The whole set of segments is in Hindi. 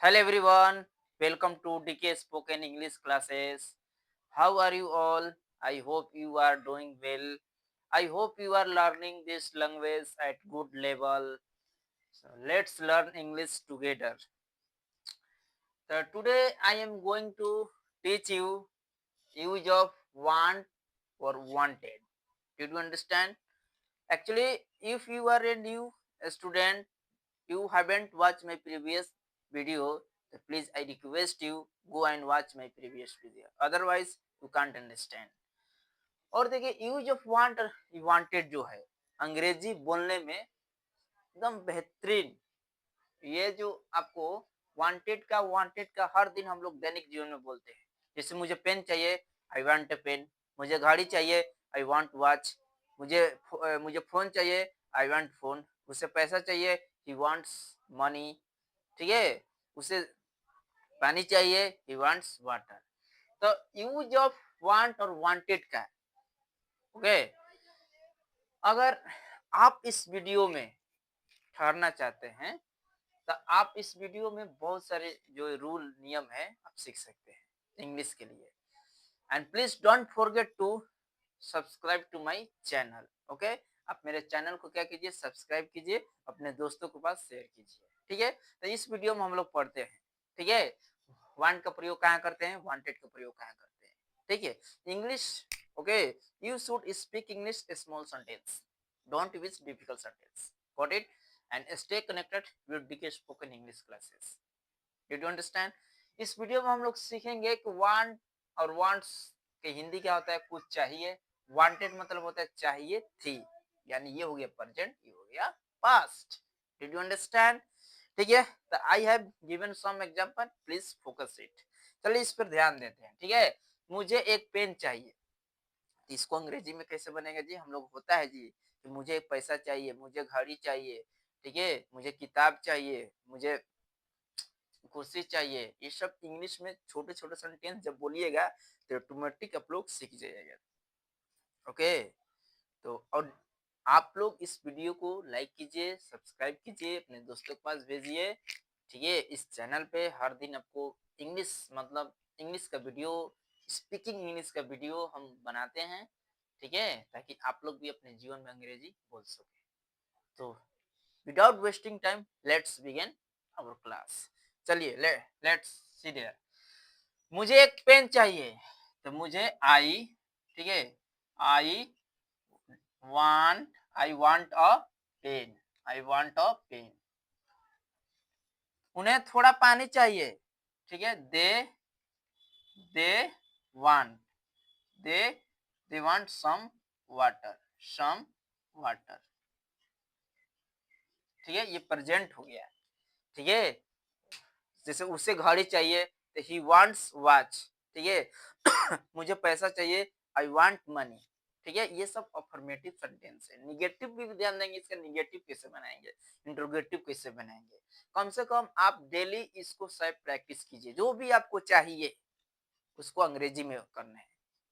Hello everyone, welcome to DK Spoken English classes. How are you all? I hope you are doing well. I hope you are learning this language at good level. So let's learn English together. So today I am going to teach you use of want or wanted. Did you understand? Actually, if you are a new student, you haven't watched my previous video, so please I request you go and watch my previous video. Otherwise, you can't understand. और देखिए यूज ऑफ वांट वांटेड जो है अंग्रेजी बोलने में एकदम बेहतरीन। ये जो आपको वांटेड का हर दिन हम लोग दैनिक जीवन में बोलते हैं। जैसे मुझे पेन चाहिए, आई वांट ए पेन। मुझे घड़ी चाहिए, आई वांट वॉच। मुझे फोन चाहिए, आई वांट फोन। उसे पैसा चाहिए, ही वांट्स मनी। ठीक है, उसे पानी चाहिए, ही वांट्स वाटर। तो यूज ऑफ वांट और वांटेड का, ओके। अगर आप इस वीडियो में ठहरना चाहते हैं तो आप इस वीडियो में बहुत सारे जो रूल नियम है आप सीख सकते हैं इंग्लिश के लिए। And please don't forget to subscribe to my channel. Okay, आप मेरे चैनल को क्या कीजिए, सब्सक्राइब कीजिए, अपने दोस्तों के पास शेयर कीजिए। ठीक है, तो इस वीडियो में हम लोग पढ़ते हैं। ठीक है, वांट का प्रयोग कहाँ करते हैं, वांटेड का प्रयोग कहाँ करते हैं। ठीक है, English. Okay, you should speak English small sentence, don't use difficult sentence. Got it? And stay connected with DK spoken English classes. Did you understand? इस वीडियो में हम लोग सीखेंगे कि वांट और वांट्स के हिंदी क्या होता है, कुछ चाहिए। वांटेड मतलब होता है चाहिए थी, यानी ये हो गया प्रेजेंट, ये हो गया पास्ट। Did you understand? ठीक है, तो I have given some example, please focus it. चलिए इस पर ध्यान देते हैं। ठीक है, मुझे एक पेन चाहिए, तो इसको अंग्रेजी में कैसे बनेगा जी? हम लोग होता है जी कि मुझे पैसा चाहिए, मुझे घड़ी चाहिए, ठीक है, मुझे किताब चाहिए, मुझे कुर्सी चाहिए। ये सब इंग्लिश में छोटे छोटे सेंटेंस जब बोलिएगा तो ऑटोमेटिक आप लोग सीख जाइएगा। ओके, तो और आप लोग इस वीडियो को लाइक कीजिए, सब्सक्राइब कीजिए, अपने दोस्तों के पास भेजिए। ठीक है, इस चैनल पे हर दिन आपको इंग्लिश मतलब इंग्लिश का वीडियो, स्पीकिंग इंग्लिश का वीडियो हम बनाते हैं। ठीक है, ताकि आप लोग भी अपने जीवन में अंग्रेजी बोल सके। तो without wasting time let's begin our class. चलिए लेट्स सी देयर। मुझे एक पेन चाहिए, तो मुझे आई, ठीक है, I want a pen, I want a pen. उन्हें थोड़ा पानी चाहिए, ठीक है, they want they they want some water. ठीक है, ये प्रेजेंट हो गया। ठीक है, जैसे उसे घड़ी चाहिए तो ही वांट्स वॉच। ठीक है, मुझे पैसा चाहिए, आई वांट मनी। ठीक है, ये सब अफर्मेटिव सेंटेंस है। निगेटिव भी ध्यान देंगे, इसका निगेटिव कैसे बनाएंगे, इंट्रोगेटिव कैसे बनाएंगे। कम से कम आप डेली इसको शायद प्रैक्टिस कीजिए। जो भी आपको चाहिए उसको अंग्रेजी में करना है।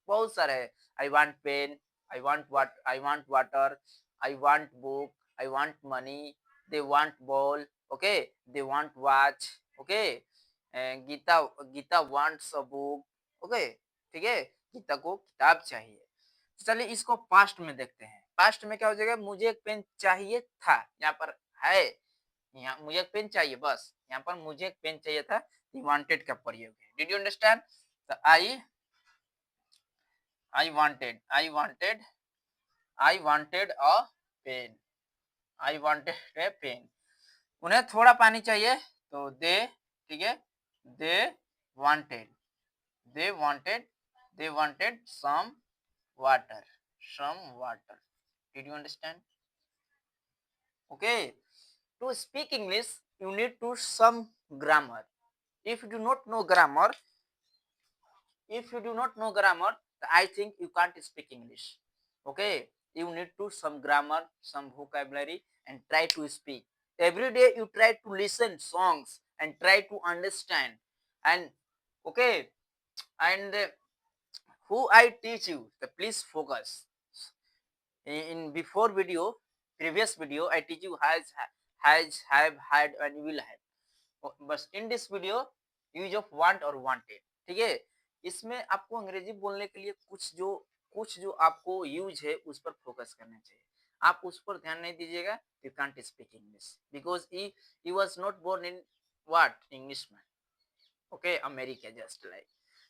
बहुत सारा है, I want pen, I want water, I want book, I want money, they want ball, okay, they want watch, okay, Geeta Geeta wants a book, okay. ठीक है, गीता को किताब चाहिए। तो चलिए इसको पास्ट में देखते हैं। पास्ट में क्या हो जाएगा, मुझे एक पेन चाहिए था, यहाँ पर है, यहाँ मुझे एक पेन चाहिए, बस यहाँ पर मुझे एक पेन चाहिए था, वांटेड का प्रयोग है। Did you understand? तो I wanted a pen, I wanted a pen. उन्हें थोड़ा पानी चाहिए, तो दे, ठीक है, they wanted they wanted they wanted water some water. Did you understand? Okay, to speak English you need to some grammar. if you do not know grammar if you do not know grammar, I think you can't speak English. Okay, you need to some grammar, some vocabulary, and try to speak. Every day you try to listen songs and try to understand. And okay, and who I teach you, please focus. In before video, previous video, I teach you has, have, and will have. बस in this video use of want और वांटेड, ठीक है। इसमें आपको अंग्रेजी बोलने के लिए कुछ जो आपको यूज है उस पर फोकस करना चाहिए। आप उस पर ध्यान नहीं दीजिएगा, you can't speak English because he was not born in what English में, ओके, अमेरिका जस्ट लाइक।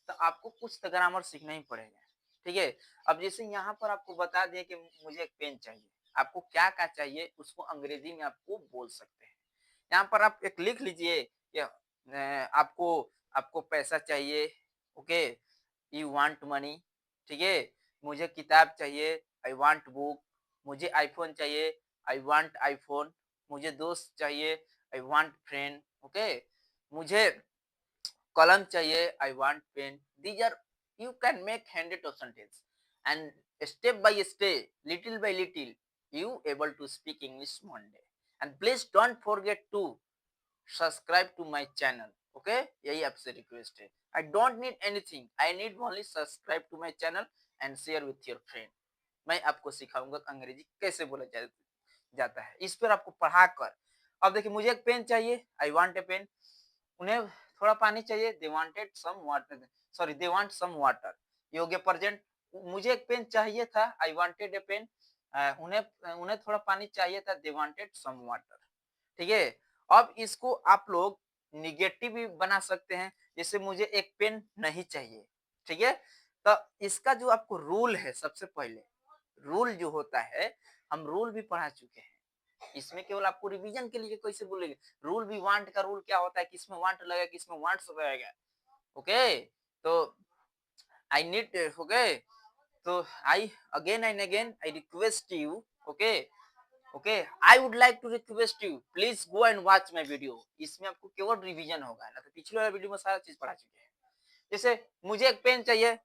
तो आपको कुछ तो ग्रामर सीखना ही पड़ेगा, ठीक है। अब जैसे यहाँ पर आपको बता दें कि मुझे एक पेन चाहिए, आपको क्या क्या चाहिए उसको अंग्रेजी में आपको बोल सकते हैं। यहाँ पर आप एक लिख लीजिए कि आपको आपको पैसा चाहिए, ओके, यू वांट मनी, ठीक है। मुझे किताब चाहिए, आई वांट बुक। मुझे आईफोन चाहिए, आई वांट आईफोन। मुझे दोस्त चाहिए, आई वांट फ्रेंड, ओके। मुझे कलम चाहिए, I want pen. These are you can make hundred of sentence and step by step, little by little, you able to speak English one day. And please don't forget to subscribe to my channel, okay, यही आपसे रिक्वेस्ट है। I don't need anything, I need only subscribe to my channel and share with your friend। मैं आपको सिखाऊंगा अंग्रेजी कैसे बोला जाता है, इस पर आपको पढ़ा कर। अब देखिए, मुझे एक पेन चाहिए, आई वांट ए पेन। उन्हें थोड़ा पानी चाहिए, they wanted some water, sorry they want some water. ये हो गया प्रेजेंट। मुझे एक पेन चाहिए था, आई वांटेड ए पेन। उन्हें उन्हें थोड़ा पानी चाहिए था, दे वांटेड सम वाटर, ठीक है। अब इसको आप लोग निगेटिव भी बना सकते हैं, जैसे मुझे एक पेन नहीं चाहिए, ठीक है। तो इसका जो आपको रूल है, सबसे पहले रूल जो होता है, हम रूल भी पढ़ा चुके हैं। इसमें केवल आपको रिवीजन के लिए कैसे बोलेंगे, रूल भी वांट का रूल क्या होता है, किसमें वांट लगेगा, किसमें वांट्स लगेगा, ओके। तो आई नीड, ओके, तो I again and again I request you, okay, okay, I would like to request you please go and watch my video. इसमें आपको केवल रिवीजन होगा ना, तो पिछले वाले वीडियो में सारा चीज पढ़ा चुके हैं। जैसे मुझे एक पेन चाहिए,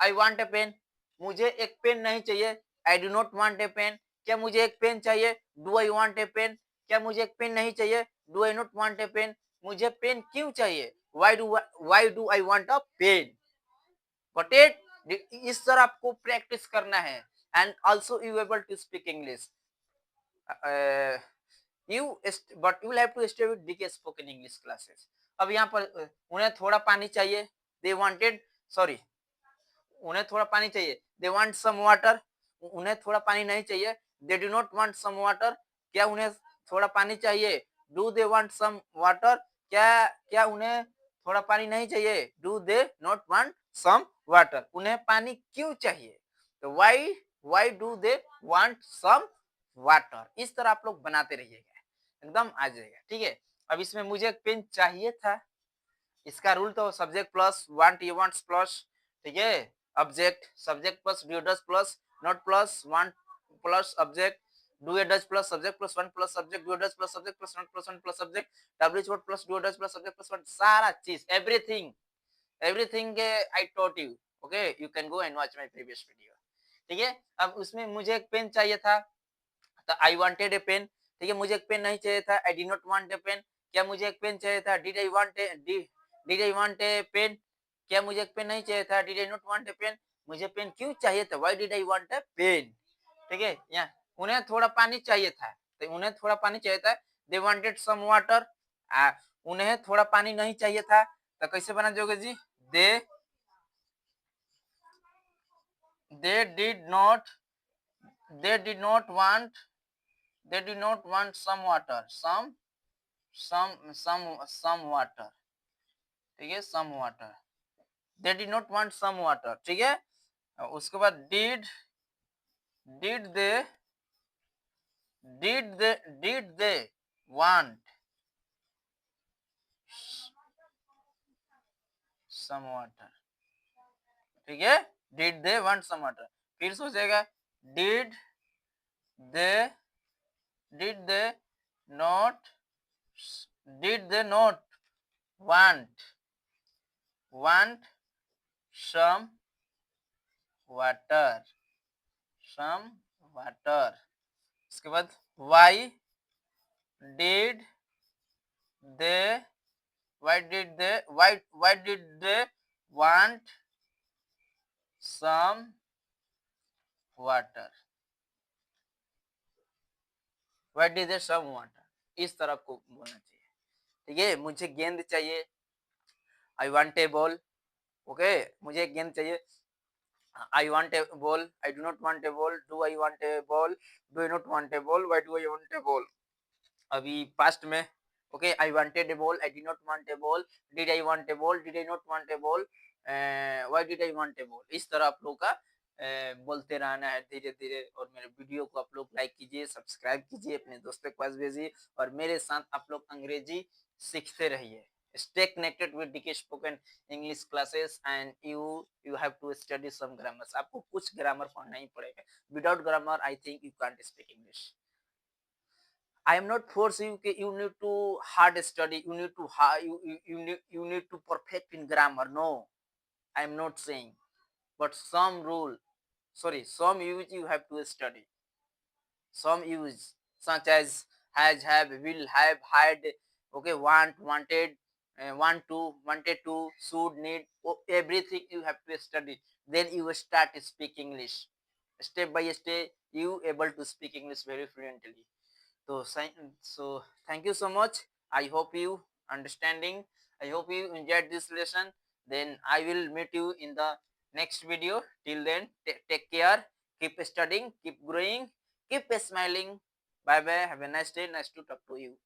आई वांट ए पेन। मुझे एक पेन नहीं चाहिए, I do not want a pen. क्या मुझे एक पेन चाहिए, do I want a pen. क्या मुझे एक पेन नहीं चाहिए, do I not want a pen. मुझे पेन क्यों चाहिए, why do I want a pen. But it इस तरह आपको प्रैक्टिस करना है। And also you able to speak English. You but you have to stay with DK spoken English classes. अब यहाँ पर उन्हें थोड़ा पानी चाहिए, दे वांटेड, सॉरी, उन्हें थोड़ा पानी चाहिए, दे वांट सम वाटर। उन्हें थोड़ा पानी नहीं चाहिए, they do not want some water. क्या उन्हें थोड़ा पानी चाहिए, do they want some water. क्या क्या उन्हें थोड़ा पानी नहीं चाहिए, do they not want some water. उन्हें पानी क्यों चाहिए, तो why do they want some water. इस तरह आप लोग बनाते रहिएगा, एकदम आ जाएगा, ठीक है। अब इसमें मुझे एक पेन चाहिए था, इसका रूल तो सब्जेक्ट प्लस वांट ये वांट्स प्लस, ठीक है। Object, subject plus do does plus not plus want plus object, do a does plus subject plus one plus subject, do does plus subject plus not plus one plus subject, W word plus do does plus subject plus one, सारा चीज everything everything I taught you, okay. You can go and watch my previous video, ठीक है। अब उसमें मुझे एक पेन चाहिए था, तो आई वांटेड ए पेन, ठीक है। मुझे एक पेन नहीं चाहिए था, I did not want a pen. क्या मुझे एक पेन चाहिए था, did I want a pen. क्या मुझे एक पेन नहीं चाहिए था, did I not want a pen. मुझे पेन क्यों चाहिए था, why did I want a pen, ठीक है। यहाँ उन्हें थोड़ा पानी चाहिए था, तो उन्हें थोड़ा पानी चाहिए था, दे वांटेड सम वाटर। उन्हें थोड़ा पानी नहीं चाहिए था, तो कैसे बना दोगे जी, they they did not they did not want they did not want some water, some water, ठीक है, some water, they did not want some water, ठीक है। उसके बाद did they did they want some water, ठीक है। did they want some water, फिर सोचेगा did they did they not did they not want some water, some water। इसके बाद why did they why did they want some water, why did they some water। इस तरह को बोलना चाहिए, ठीक है, मुझे गेंद चाहिए, I want A ball. Okay, मुझे एक गेंद चाहिए, I want A ball, I do not want A ball, do I want A ball, do I not want A ball, why do I want A ball. अभी पास्ट में, okay, I wanted A ball, I did not want A ball, did I want A ball, did I not want A ball, why did I want A ball. इस तरह आप लोग का बोलते रहना है धीरे धीरे। और मेरे वीडियो को आप लोग लाइक कीजिए, सब्सक्राइब कीजिए, अपने दोस्तों के पास भेजिए, और मेरे साथ आप लोग अंग्रेजी सीखते रहिए। Stay connected with DK spoken English classes and you have to study some grammars. आपको कुछ ग्रामर पढ़ना ही पड़ेगा। Without grammar I think you can't speak English. I am not forcing you कि you need to hard study, you need to you need to perfect in grammar. No, I am not saying. But some rule, sorry, some use you have to study. Some use such as has, have, will, have, had, okay, want, wanted, wanted to, should, need, everything you have to study. Then you will start to speak English. Step by step, you able to speak English very fluently. So, so thank you so much. I hope you understanding. I hope you enjoyed this lesson. Then I will meet you in the next video. Till then, take care. Keep studying. Keep growing. Keep smiling. Bye bye. Have a nice day. Nice to talk to you.